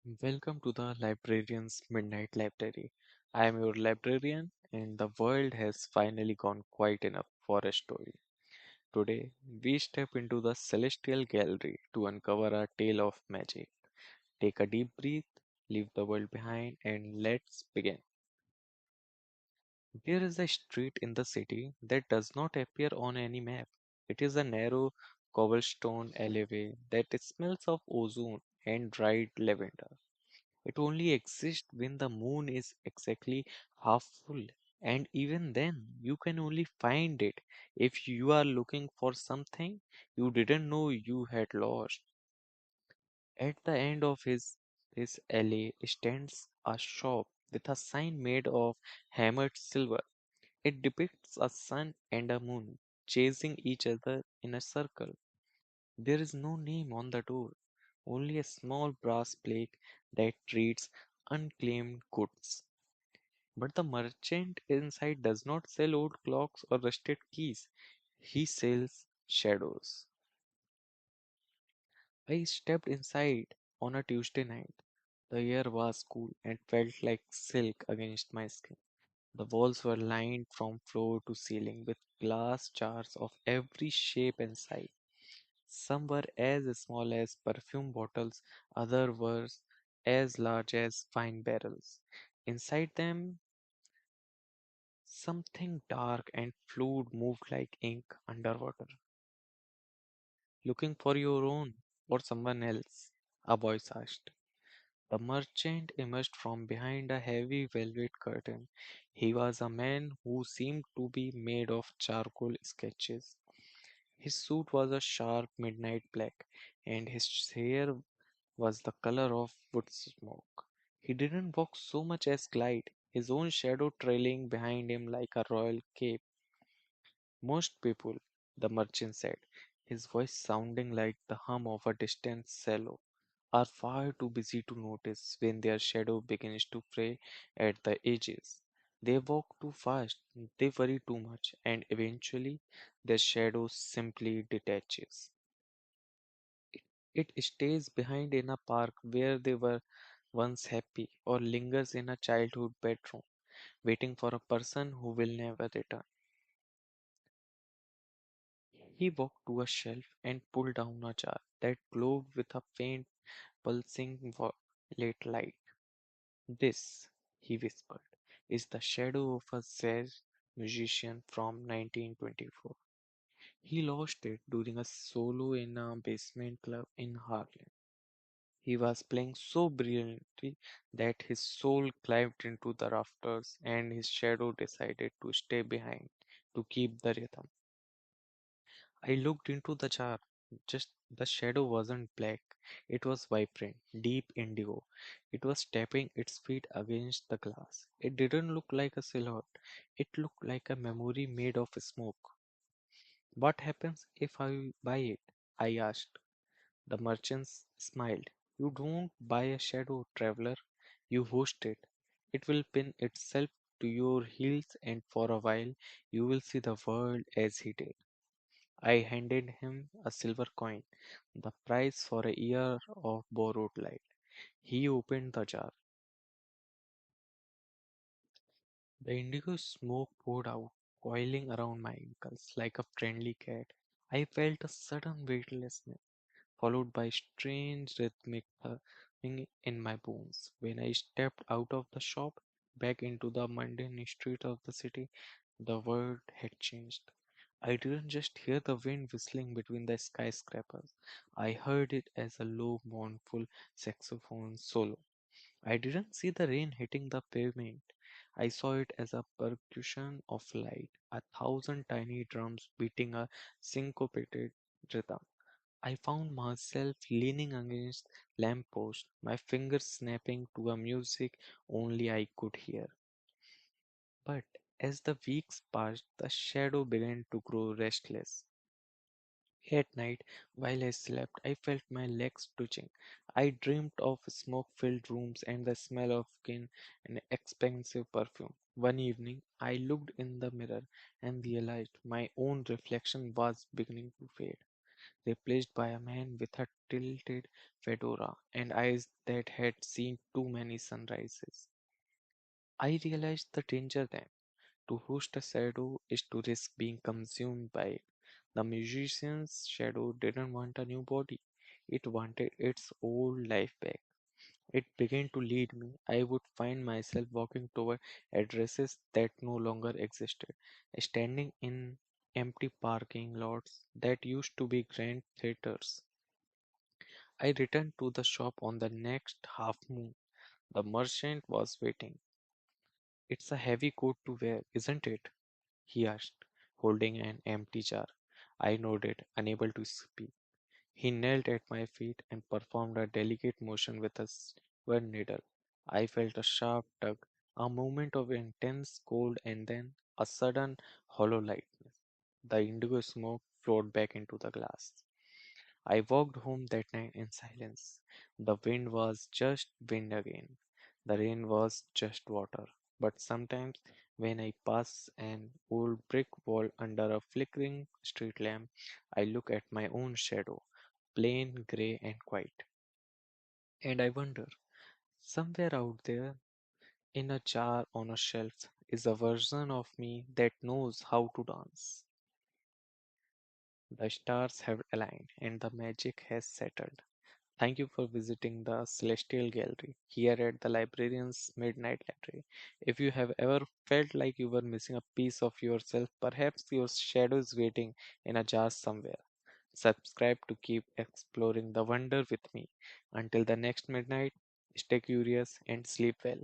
Welcome to the Librarians Midnight Library. I am your librarian, and the world has finally gone quiet enough for a story. Today, we step into the celestial gallery to uncover a tale of magic. Take a deep breath, leave the world behind, and let's begin. There is a street in the city that does not appear on any map. It is a narrow cobblestone alleyway that smells of ozone and dried lavender. It only exists when the moon is exactly half full, and even then, you can only find it if you are looking for something you didn't know you had lost. At the end of this alley stands a shop with a sign made of hammered silver. It depicts a sun and a moon chasing each other in a circle. There is no name on the door, only a small brass plate that reads Unclaimed Goods. But the merchant inside does not sell old clocks or rusted keys. He sells shadows. I stepped inside on a Tuesday night. The air was cool and felt like silk against my skin. The walls were lined from floor to ceiling with glass jars of every shape and size. Some were as small as perfume bottles, others were as large as wine barrels. Inside them, something dark and fluid moved like ink underwater. Looking for your own or someone else? A voice asked. The merchant emerged from behind a heavy velvet curtain. He was a man who seemed to be made of charcoal sketches. His suit was a sharp midnight black, and his hair was the color of wood smoke. He didn't walk so much as glide, his own shadow trailing behind him like a royal cape. Most people, the merchant said, his voice sounding like the hum of a distant cello, are far too busy to notice when their shadow begins to fray at the edges. They walk too fast, they worry too much, and eventually their shadow simply detaches. It stays behind in a park where they were once happy, or lingers in a childhood bedroom, waiting for a person who will never return. He walked to a shelf and pulled down a jar that glowed with a faint pulsing late light. This, he whispered, is the shadow of a jazz musician from 1924. He lost it during a solo in a basement club in Harlem. He was playing so brilliantly that his soul climbed into the rafters and his shadow decided to stay behind to keep the rhythm. I looked into the jar. Just the shadow wasn't black. It was vibrant, deep indigo. It was tapping its feet against the glass. It didn't look like a silhouette. It looked like a memory made of smoke. What happens if I buy it? I asked. The merchant smiled. You don't buy a shadow, traveler. You host it. It will pin itself to your heels, and for a while you will see the world as he did. I handed him a silver coin, the price for a year of borrowed light. He opened the jar. The indigo smoke poured out, coiling around my ankles like a friendly cat. I felt a sudden weightlessness, followed by strange rhythmic thumping in my bones. When I stepped out of the shop, back into the mundane street of the city, the world had changed. I didn't just hear the wind whistling between the skyscrapers. I heard it as a low, mournful saxophone solo. I didn't see the rain hitting the pavement. I saw it as a percussion of light, a thousand tiny drums beating a syncopated rhythm. I found myself leaning against lamppost, my fingers snapping to a music only I could hear. But as the weeks passed, the shadow began to grow restless. At night, while I slept, I felt my legs twitching. I dreamed of smoke filled rooms and the smell of kin and expensive perfume. One evening, I looked in the mirror and realized my own reflection was beginning to fade. replaced by a man with a tilted fedora and eyes that had seen too many sunrises. I realized the danger then. To host a shadow is to risk being consumed by it. The musician's shadow didn't want a new body, it wanted its old life back. It began to lead me. I would find myself walking toward addresses that no longer existed, standing in empty parking lots that used to be grand theaters. I returned to the shop on the next half moon. The merchant was waiting. It's a heavy coat to wear, isn't it? He asked, holding an empty jar. I nodded, unable to speak. He knelt at my feet and performed a delicate motion with a silver needle. I felt a sharp tug, a moment of intense cold, and then a sudden hollow lightness. The indigo smoke flowed back into the glass. I walked home that night in silence. The wind was just wind again. The rain was just water. But sometimes, when I pass an old brick wall under a flickering street lamp, I look at my own shadow, plain, grey, and quiet. And I wonder, somewhere out there, in a jar on a shelf, is a version of me that knows how to dance. The stars have aligned and the magic has settled. Thank you for visiting the Celestial Gallery here at the Librarian's Midnight Library. If you have ever felt like you were missing a piece of yourself, perhaps your shadow is waiting in a jar somewhere. Subscribe to keep exploring the wonder with me. Until the next midnight, stay curious and sleep well.